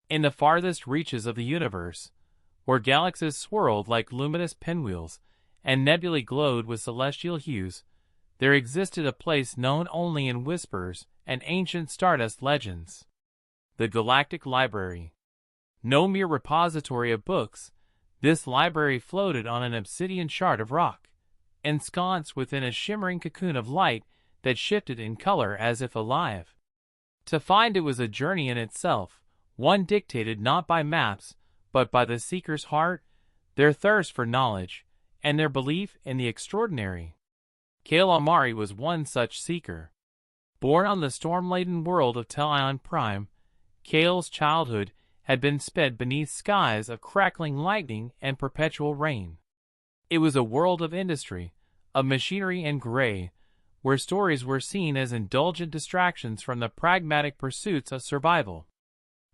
In the farthest reaches of the universe, where galaxies swirled like luminous pinwheels and nebulae glowed with celestial hues, there existed a place known only in whispers and ancient stardust legends. The Galactic Library. No mere repository of books, this library floated on an obsidian shard of rock, ensconced within a shimmering cocoon of light that shifted in color as if alive. To find it was a journey in itself, one dictated not by maps, but by the seeker's heart, their thirst for knowledge, and their belief in the extraordinary. Kael Amari was one such seeker. Born on the storm-laden world of Telion Prime, Kael's childhood had been spent beneath skies of crackling lightning and perpetual rain. It was a world of industry, of machinery and gray, where stories were seen as indulgent distractions from the pragmatic pursuits of survival.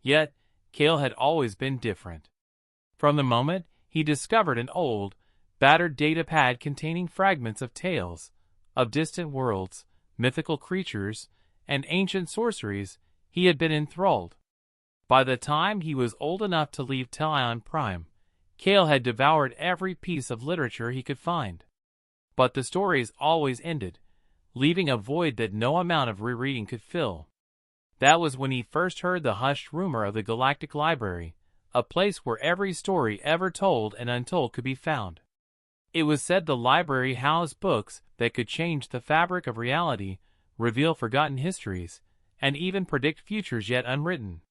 Yet, Kael had always been different. From the moment he discovered an old, battered datapad containing fragments of tales, of distant worlds, mythical creatures, and ancient sorceries, he had been enthralled. By the time he was old enough to leave Telion Prime, Kael had devoured every piece of literature he could find. But the stories always ended, leaving a void that no amount of rereading could fill. That was when he first heard the hushed rumor of the Galactic Library, a place where every story ever told and untold could be found. It was said the library housed books that could change the fabric of reality, reveal forgotten histories, and even predict futures yet unwritten.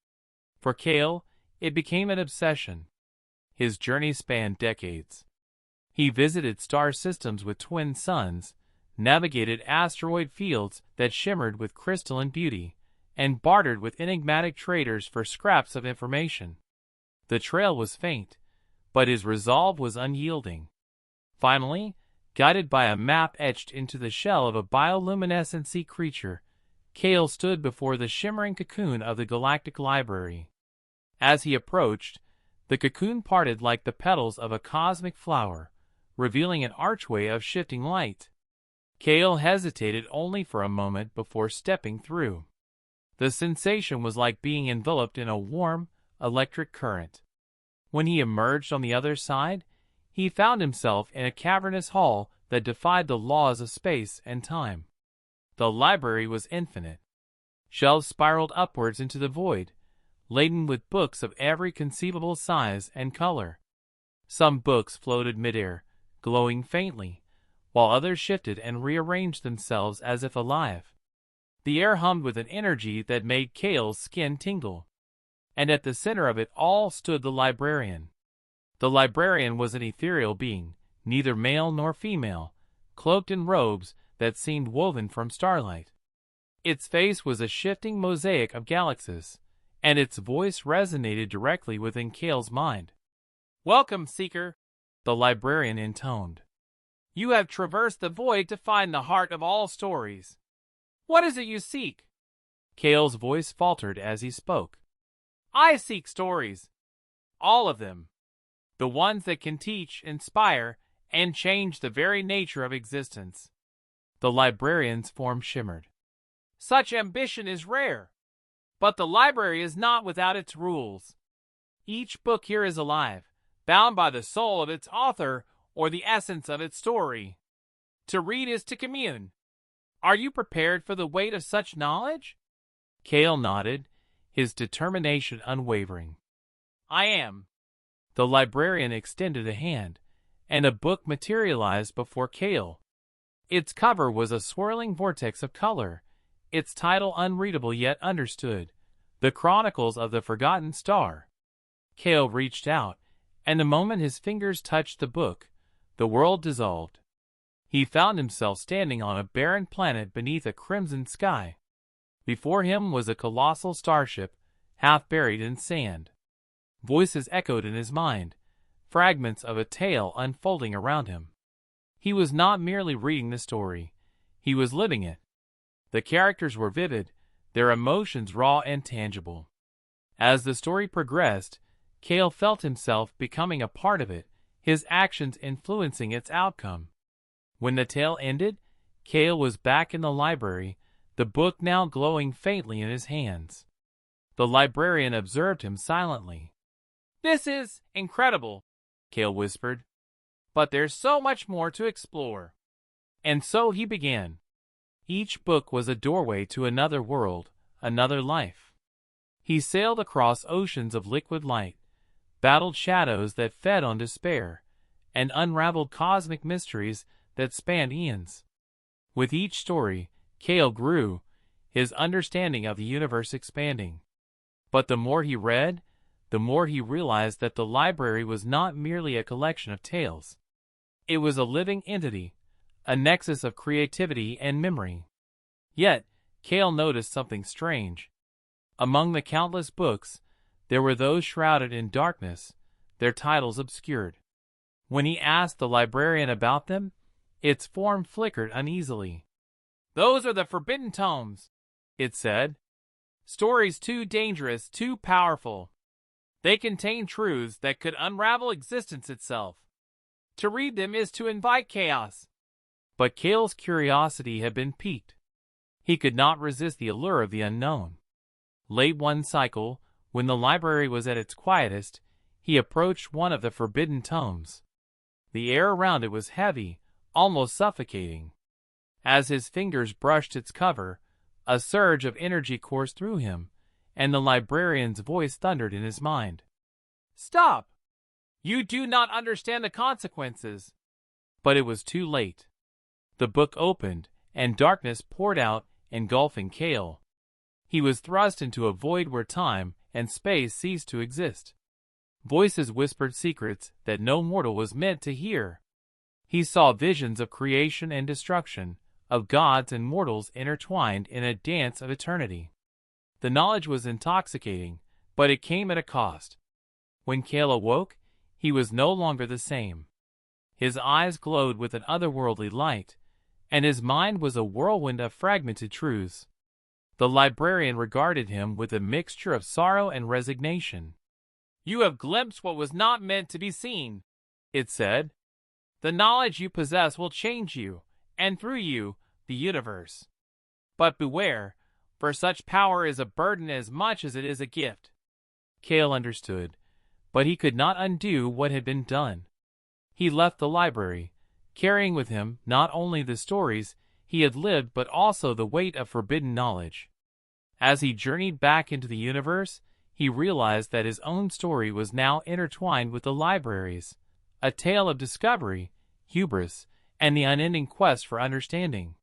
For Kael, it became an obsession. His journey spanned decades. He visited star systems with twin suns, navigated asteroid fields that shimmered with crystalline beauty, and bartered with enigmatic traders for scraps of information. The trail was faint, but his resolve was unyielding. Finally, guided by a map etched into the shell of a bioluminescent sea creature, Kael stood before the shimmering cocoon of the Galactic Library. As he approached, the cocoon parted like the petals of a cosmic flower, revealing an archway of shifting light. Kael hesitated only for a moment before stepping through. The sensation was like being enveloped in a warm, electric current. When he emerged on the other side, he found himself in a cavernous hall that defied the laws of space and time. The library was infinite. Shelves spiraled upwards into the void, laden with books of every conceivable size and color. Some books floated midair, glowing faintly, while others shifted and rearranged themselves as if alive. The air hummed with an energy that made Kael's skin tingle. And at the center of it all stood the librarian. The librarian was an ethereal being, neither male nor female, cloaked in robes that seemed woven from starlight. Its face was a shifting mosaic of galaxies, and its voice resonated directly within Kael's mind. "Welcome, Seeker," the librarian intoned. "You have traversed the void to find the heart of all stories. What is it you seek?" Kael's voice faltered as he spoke. "I seek stories. All of them. The ones that can teach, inspire, and change the very nature of existence." The librarian's form shimmered. "Such ambition is rare. But the library is not without its rules. Each book here is alive, bound by the soul of its author or the essence of its story. To read is to commune. Are you prepared for the weight of such knowledge?" Kael nodded, his determination unwavering. "I am." The librarian extended a hand, and a book materialized before Kael. Its cover was a swirling vortex of color, its title unreadable yet understood, The Chronicles of the Forgotten Star. Kael reached out, and the moment his fingers touched the book, the world dissolved. He found himself standing on a barren planet beneath a crimson sky. Before him was a colossal starship, half buried in sand. Voices echoed in his mind, fragments of a tale unfolding around him. He was not merely reading the story, he was living it. The characters were vivid, their emotions raw and tangible. As the story progressed, Kael felt himself becoming a part of it, his actions influencing its outcome. When the tale ended, Kael was back in the library, the book now glowing faintly in his hands. The librarian observed him silently. "This is incredible," Kael whispered. "But there's so much more to explore." And so he began. Each book was a doorway to another world, another life. He sailed across oceans of liquid light, battled shadows that fed on despair, and unraveled cosmic mysteries that spanned eons. With each story, Kael grew, his understanding of the universe expanding. But the more he read, the more he realized that the library was not merely a collection of tales. It was a living entity, a nexus of creativity and memory. Yet, Kael noticed something strange. Among the countless books, there were those shrouded in darkness, their titles obscured. When he asked the librarian about them, its form flickered uneasily. "Those are the forbidden tomes," it said. "Stories too dangerous, too powerful. They contain truths that could unravel existence itself. To read them is to invite chaos." But Kael's curiosity had been piqued. He could not resist the allure of the unknown. Late one cycle, when the library was at its quietest, he approached one of the forbidden tomes. The air around it was heavy, almost suffocating. As his fingers brushed its cover, a surge of energy coursed through him, and the librarian's voice thundered in his mind. "Stop! You do not understand the consequences." But it was too late. The book opened, and darkness poured out, engulfing Kael. He was thrust into a void where time and space ceased to exist. Voices whispered secrets that no mortal was meant to hear. He saw visions of creation and destruction, of gods and mortals intertwined in a dance of eternity. The knowledge was intoxicating, but it came at a cost. When Kael awoke, he was no longer the same. His eyes glowed with an otherworldly light, and his mind was a whirlwind of fragmented truths. The librarian regarded him with a mixture of sorrow and resignation. "You have glimpsed what was not meant to be seen," it said. "The knowledge you possess will change you, and through you, the universe. But beware, for such power is a burden as much as it is a gift." Kael understood, but he could not undo what had been done. He left the library, carrying with him not only the stories he had lived but also the weight of forbidden knowledge. As he journeyed back into the universe, he realized that his own story was now intertwined with the library's, a tale of discovery, hubris, and the unending quest for understanding.